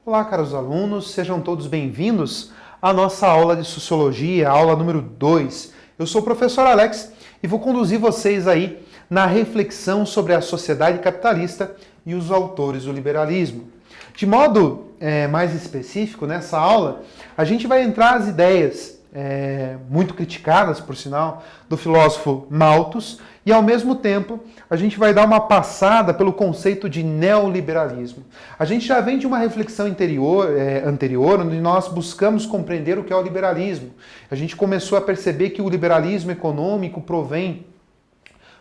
Olá, caros alunos, sejam todos bem-vindos à nossa aula de Sociologia, aula número 2. Eu sou o professor Alex e vou conduzir vocês aí na reflexão sobre a sociedade capitalista e os autores do liberalismo. De modo mais específico, nessa aula, a gente vai entrar as ideias muito criticadas, por sinal, do filósofo Malthus, e ao mesmo tempo a gente vai dar uma passada pelo conceito de neoliberalismo. A gente já vem de uma reflexão anterior, onde nós buscamos compreender o que é o liberalismo. A gente começou a perceber que o liberalismo econômico provém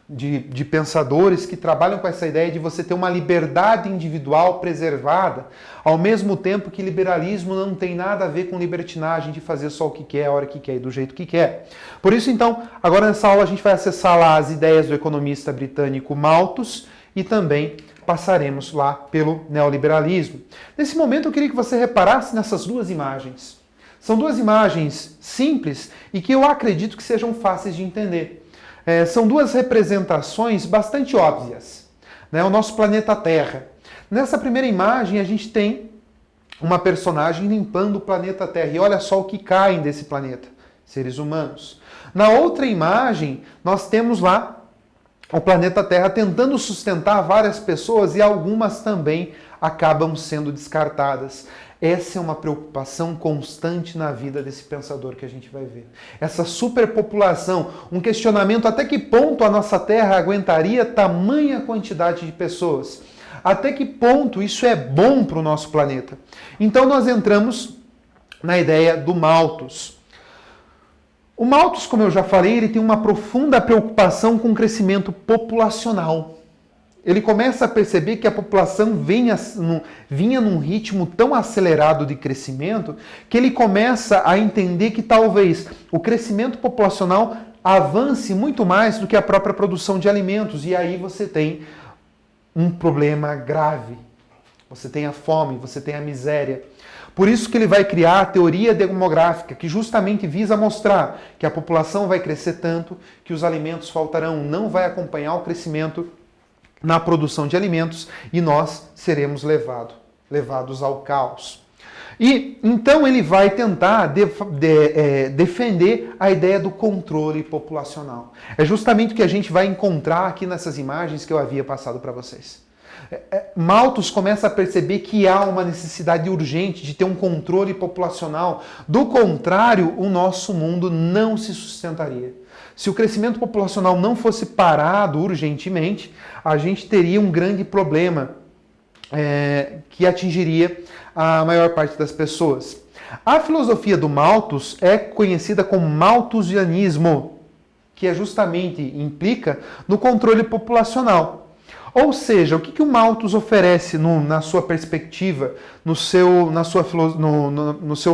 de pensadores que trabalham com essa ideia de você ter uma liberdade individual preservada, ao mesmo tempo que liberalismo não tem nada a ver com libertinagem de fazer só o que quer, a hora que quer e do jeito que quer. Por isso, então, agora nessa aula a gente vai acessar lá as ideias do economista britânico Malthus e também passaremos lá pelo neoliberalismo. Nesse momento eu queria que você reparasse nessas duas imagens. São duas imagens simples e que eu acredito que sejam fáceis de entender. São duas representações bastante óbvias, né? O nosso planeta Terra. Nessa primeira imagem, a gente tem uma personagem limpando o planeta Terra. E olha só o que caem desse planeta, seres humanos. Na outra imagem, nós temos lá o planeta Terra tentando sustentar várias pessoas e algumas também acabam sendo descartadas. Essa é uma preocupação constante na vida desse pensador que a gente vai ver. Essa superpopulação, um questionamento até que ponto a nossa Terra aguentaria tamanha quantidade de pessoas? Até que ponto isso é bom para o nosso planeta? Então nós entramos na ideia do Malthus. O Malthus, como eu já falei, ele tem uma profunda preocupação com o crescimento populacional. Ele começa a perceber que a população vinha num ritmo tão acelerado de crescimento que ele começa a entender que talvez o crescimento populacional avance muito mais do que a própria produção de alimentos. E aí você tem um problema grave. Você tem a fome, você tem a miséria. Por isso que ele vai criar a teoria demográfica, que justamente visa mostrar que a população vai crescer tanto que os alimentos faltarão, não vai acompanhar o crescimento na produção de alimentos e nós seremos levados ao caos. E então ele vai tentar defender a ideia do controle populacional. É justamente o que a gente vai encontrar aqui nessas imagens que eu havia passado para vocês. Malthus começa a perceber que há uma necessidade urgente de ter um controle populacional. Do contrário, o nosso mundo não se sustentaria. Se o crescimento populacional não fosse parado urgentemente, a gente teria um grande problema que atingiria a maior parte das pessoas. A filosofia do Malthus é conhecida como malthusianismo, que justamente implica no controle populacional. Ou seja, o que o Malthus oferece na sua perspectiva, no seu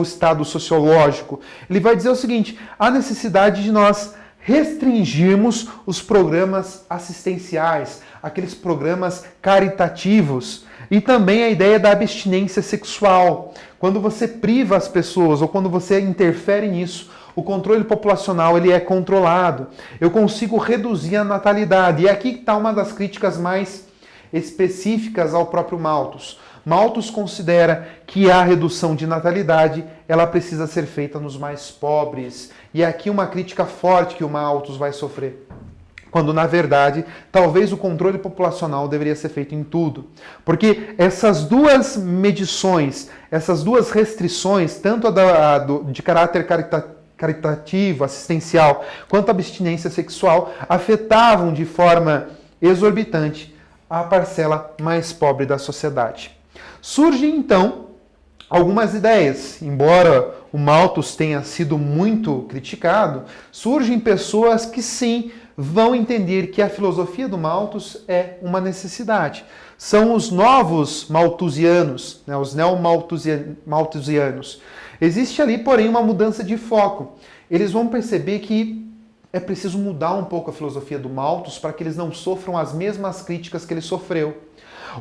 estado sociológico? Ele vai dizer o seguinte: a necessidade de nós restringirmos os programas assistenciais, aqueles programas caritativos, e também a ideia da abstinência sexual. Quando você priva as pessoas ou quando você interfere nisso, o controle populacional ele é controlado. Eu consigo reduzir a natalidade. E aqui está uma das críticas mais específicas ao próprio Malthus. Malthus considera que a redução de natalidade ela precisa ser feita nos mais pobres. E aqui uma crítica forte que o Malthus vai sofrer. Quando, na verdade, talvez o controle populacional deveria ser feito em tudo. Porque essas duas medições, essas duas restrições, tanto a de caráter caritativo, assistencial, quanto a abstinência sexual, afetavam de forma exorbitante a parcela mais pobre da sociedade. Surgem, então, algumas ideias. Embora o Malthus tenha sido muito criticado, surgem pessoas que sim vão entender que a filosofia do Malthus é uma necessidade. São os novos malthusianos, né, os neo-malthusianos. Existe ali, porém, uma mudança de foco. Eles vão perceber que é preciso mudar um pouco a filosofia do Malthus para que eles não sofram as mesmas críticas que ele sofreu.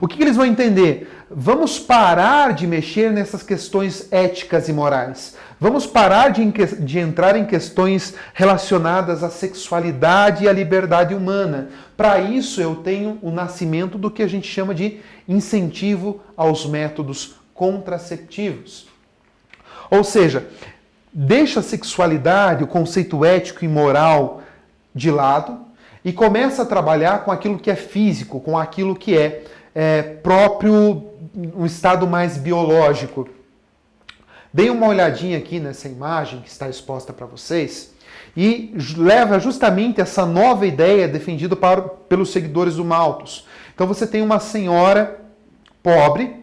O que eles vão entender? Vamos parar de mexer nessas questões éticas e morais. Vamos parar de entrar em questões relacionadas à sexualidade e à liberdade humana. Para isso, eu tenho o nascimento do que a gente chama de incentivo aos métodos contraceptivos. Ou seja, deixa a sexualidade, o conceito ético e moral de lado e começa a trabalhar com aquilo que é físico, com aquilo que é próprio, um estado mais biológico. Dê uma olhadinha aqui nessa imagem que está exposta para vocês e leva justamente essa nova ideia defendida pelos seguidores do Malthus. Então você tem uma senhora pobre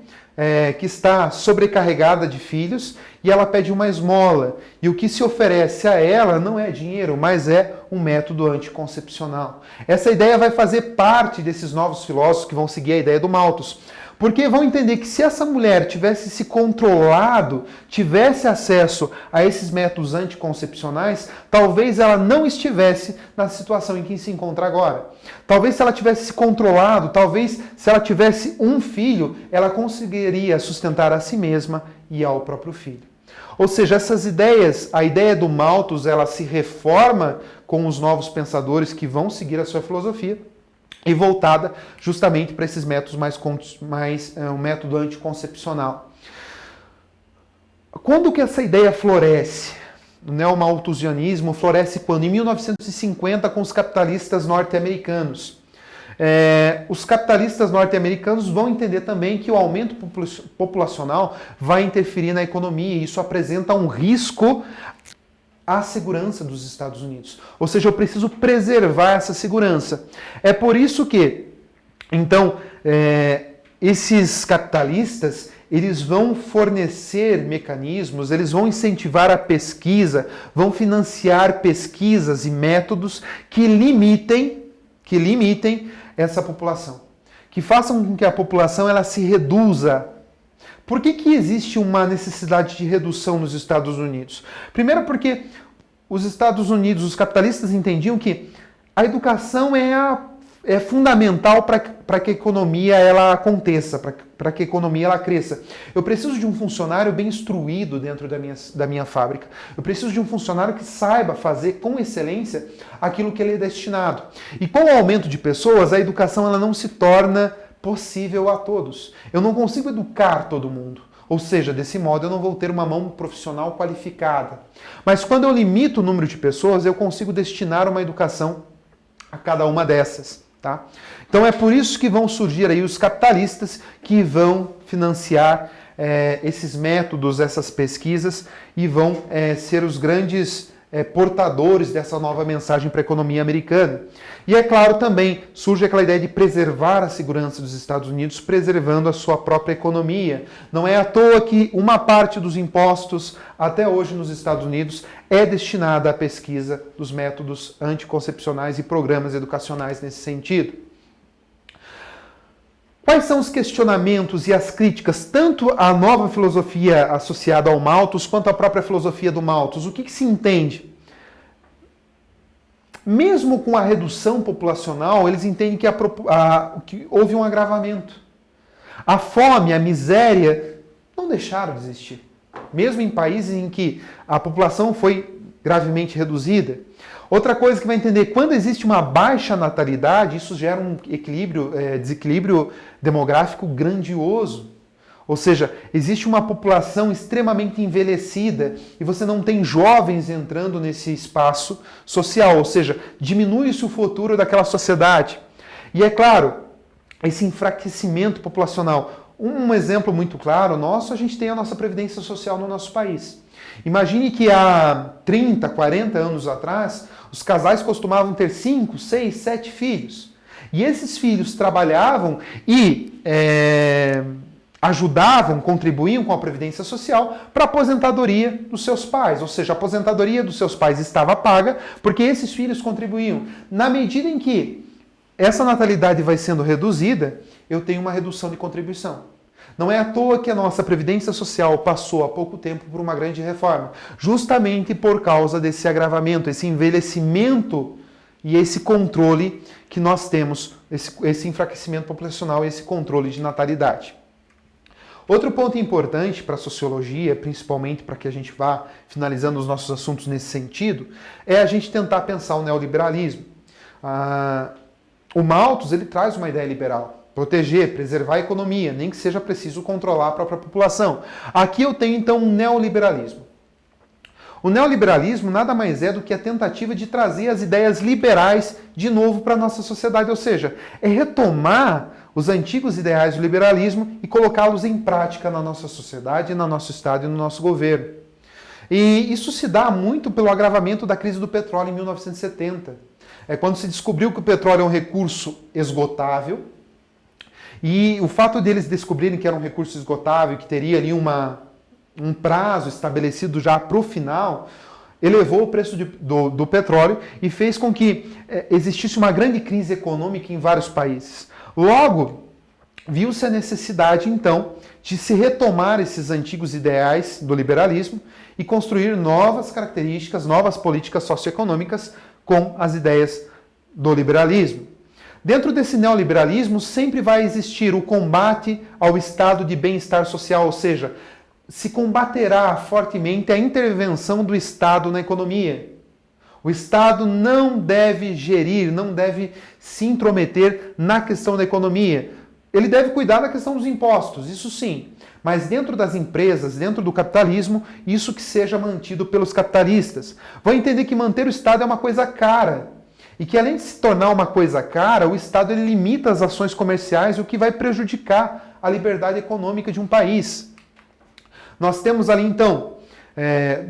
que está sobrecarregada de filhos e ela pede uma esmola. E o que se oferece a ela não é dinheiro, mas é um método anticoncepcional. Essa ideia vai fazer parte desses novos filósofos que vão seguir a ideia do Malthus. Porque vão entender que se essa mulher tivesse se controlado, tivesse acesso a esses métodos anticoncepcionais, talvez ela não estivesse na situação em que se encontra agora. Talvez se ela tivesse se controlado, talvez se ela tivesse um filho, ela conseguiria sustentar a si mesma e ao próprio filho. Ou seja, essas ideias, a ideia do Malthus, ela se reforma com os novos pensadores que vão seguir a sua filosofia, e voltada justamente para esses métodos um método anticoncepcional. Quando que essa ideia floresce? O neomalthusianismo floresce quando? Em 1950, com os capitalistas norte-americanos. Os capitalistas norte-americanos vão entender também que o aumento populacional vai interferir na economia e isso apresenta um risco à segurança dos Estados Unidos. Ou seja, eu preciso preservar essa segurança. É por isso que, então, esses capitalistas, eles vão fornecer mecanismos, eles vão incentivar a pesquisa, vão financiar pesquisas e métodos que limitem essa população, que façam com que a população ela se reduza. Por que existe uma necessidade de redução nos Estados Unidos? Primeiro porque os Estados Unidos, os capitalistas entendiam que a educação é fundamental para que a economia ela aconteça, para que a economia ela cresça. Eu preciso de um funcionário bem instruído dentro da minha fábrica. Eu preciso de um funcionário que saiba fazer com excelência aquilo que ele é destinado. E com o aumento de pessoas, a educação ela não se torna possível a todos. Eu não consigo educar todo mundo. Ou seja, desse modo eu não vou ter uma mão profissional qualificada. Mas quando eu limito o número de pessoas, eu consigo destinar uma educação a cada uma dessas. Tá? Então é por isso que vão surgir aí os capitalistas que vão financiar esses métodos, essas pesquisas e vão ser os grandes portadores dessa nova mensagem para a economia americana. E é claro também surge aquela ideia de preservar a segurança dos Estados Unidos, preservando a sua própria economia. Não é à toa que uma parte dos impostos até hoje nos Estados Unidos é destinada à pesquisa dos métodos anticoncepcionais e programas educacionais nesse sentido. Quais são os questionamentos e as críticas, tanto à nova filosofia associada ao Malthus, quanto à própria filosofia do Malthus? O que se entende? Mesmo com a redução populacional, eles entendem que houve um agravamento. A fome, a miséria, não deixaram de existir. Mesmo em países em que a população foi gravemente reduzida. Outra coisa que vai entender, quando existe uma baixa natalidade, isso gera um desequilíbrio demográfico grandioso. Ou seja, existe uma população extremamente envelhecida e você não tem jovens entrando nesse espaço social, ou seja, diminui-se o futuro daquela sociedade. E é claro, esse enfraquecimento populacional. Um exemplo muito claro nosso, a gente tem a nossa previdência social no nosso país. Imagine que há 30, 40 anos atrás, os casais costumavam ter 5, 6, 7 filhos. E esses filhos trabalhavam e ajudavam, contribuíam com a previdência social para a aposentadoria dos seus pais. Ou seja, a aposentadoria dos seus pais estava paga porque esses filhos contribuíam. Na medida em que essa natalidade vai sendo reduzida, eu tenho uma redução de contribuição. Não é à toa que a nossa Previdência Social passou há pouco tempo por uma grande reforma, justamente por causa desse agravamento, esse envelhecimento e esse controle que nós temos, esse enfraquecimento populacional e esse controle de natalidade. Outro ponto importante para a sociologia, principalmente para que a gente vá finalizando os nossos assuntos nesse sentido, é a gente tentar pensar o neoliberalismo. O Malthus ele traz uma ideia liberal. proteger, preservar a economia, nem que seja preciso controlar a própria população. Aqui eu tenho então um neoliberalismo. O neoliberalismo nada mais é do que a tentativa de trazer as ideias liberais de novo para a nossa sociedade, ou seja, é retomar os antigos ideais do liberalismo e colocá-los em prática na nossa sociedade, no nosso Estado e no nosso governo. E isso se dá muito pelo agravamento da crise do petróleo em 1970. É quando se descobriu que o petróleo é um recurso esgotável, e o fato deles descobrirem que era um recurso esgotável, que teria ali um prazo estabelecido já para o final, elevou o preço do petróleo e fez com que existisse uma grande crise econômica em vários países. Logo, viu-se a necessidade, então, de se retomar esses antigos ideais do liberalismo e construir novas características, novas políticas socioeconômicas com as ideias do liberalismo. Dentro desse neoliberalismo sempre vai existir o combate ao estado de bem-estar social, ou seja, se combaterá fortemente a intervenção do Estado na economia. O Estado não deve gerir, não deve se intrometer na questão da economia. Ele deve cuidar da questão dos impostos, isso sim. Mas dentro das empresas, dentro do capitalismo, isso que seja mantido pelos capitalistas. Vão entender que manter o Estado é uma coisa cara. E que além de se tornar uma coisa cara, o Estado ele limita as ações comerciais, o que vai prejudicar a liberdade econômica de um país. Nós temos ali então,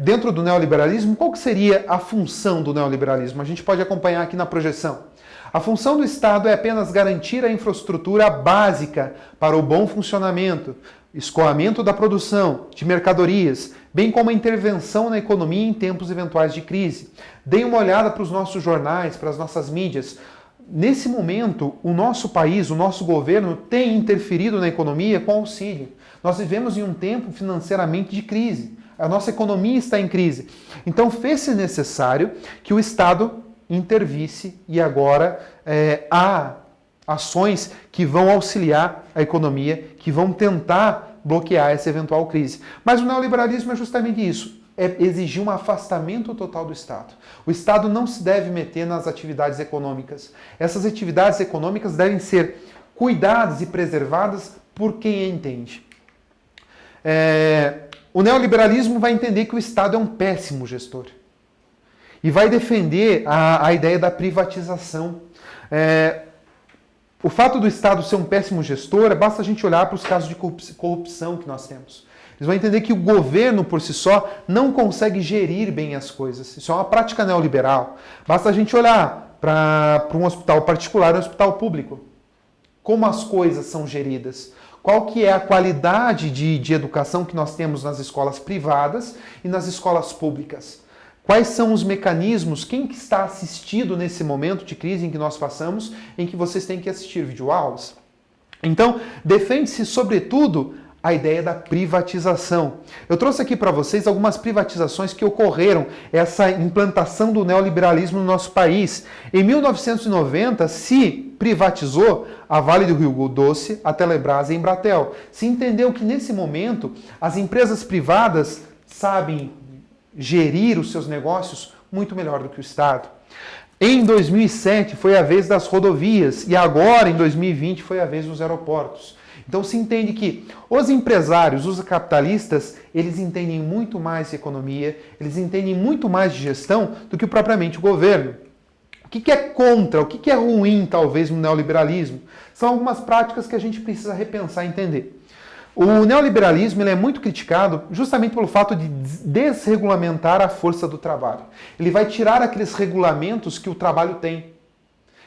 dentro do neoliberalismo, qual que seria a função do neoliberalismo? A gente pode acompanhar aqui na projeção. A função do Estado é apenas garantir a infraestrutura básica para o bom funcionamento, escoamento da produção de mercadorias, bem como a intervenção na economia em tempos eventuais de crise. Deem uma olhada para os nossos jornais, para as nossas mídias. Nesse momento, o nosso país, o nosso governo tem interferido na economia com auxílio. Nós vivemos em um tempo financeiramente de crise. A nossa economia está em crise. Então, fez-se necessário que o Estado intervisse e agora há ações que vão auxiliar a economia, que vão tentar bloquear essa eventual crise. Mas o neoliberalismo é justamente isso, é exigir um afastamento total do Estado. O Estado não se deve meter nas atividades econômicas. Essas atividades econômicas devem ser cuidadas e preservadas por quem entende. O neoliberalismo vai entender que o Estado é um péssimo gestor e vai defender a ideia da privatização. O fato do Estado ser um péssimo gestor, basta a gente olhar para os casos de corrupção que nós temos. Eles vão entender que o governo, por si só, não consegue gerir bem as coisas. Isso é uma prática neoliberal. Basta a gente olhar para um hospital particular e um hospital público. Como as coisas são geridas. Qual que é a qualidade de educação que nós temos nas escolas privadas e nas escolas públicas. Quais são os mecanismos, quem que está assistido nesse momento de crise em que nós passamos, em que vocês têm que assistir videoaulas? Então, defende-se, sobretudo, a ideia da privatização. Eu trouxe aqui para vocês algumas privatizações que ocorreram, essa implantação do neoliberalismo no nosso país. Em 1990, se privatizou a Vale do Rio Doce, a Telebrás e a Embratel. Se entendeu que, nesse momento, as empresas privadas sabem gerir os seus negócios muito melhor do que o Estado. Em 2007 foi a vez das rodovias e agora, em 2020, foi a vez dos aeroportos. Então se entende que os empresários, os capitalistas, eles entendem muito mais de economia, eles entendem muito mais de gestão do que propriamente o governo. O que é contra, o que é ruim, talvez, no neoliberalismo? São algumas práticas que a gente precisa repensar e entender. O neoliberalismo ele é muito criticado justamente pelo fato de desregulamentar a força do trabalho. Ele vai tirar aqueles regulamentos que o trabalho tem.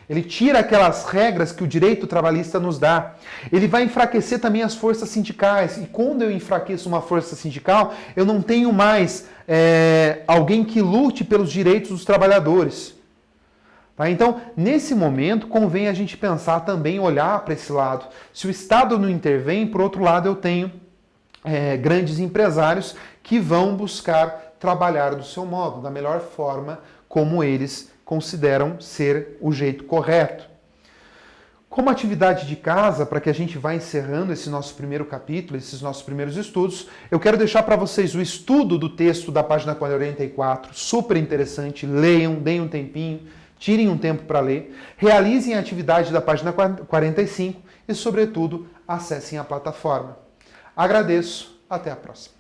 Ele tira aquelas regras que o direito trabalhista nos dá. Ele vai enfraquecer também as forças sindicais. E quando eu enfraqueço uma força sindical, eu não tenho mais alguém que lute pelos direitos dos trabalhadores. Tá? Então, nesse momento, convém a gente pensar também, olhar para esse lado. Se o Estado não intervém, por outro lado, eu tenho grandes empresários que vão buscar trabalhar do seu modo, da melhor forma, como eles consideram ser o jeito correto. Como atividade de casa, para que a gente vá encerrando esse nosso primeiro capítulo, esses nossos primeiros estudos, eu quero deixar para vocês o estudo do texto da página 44, super interessante, leiam, deem um tempinho, tirem um tempo para ler, realizem a atividade da página 45 e, sobretudo, acessem a plataforma. Agradeço, até a próxima.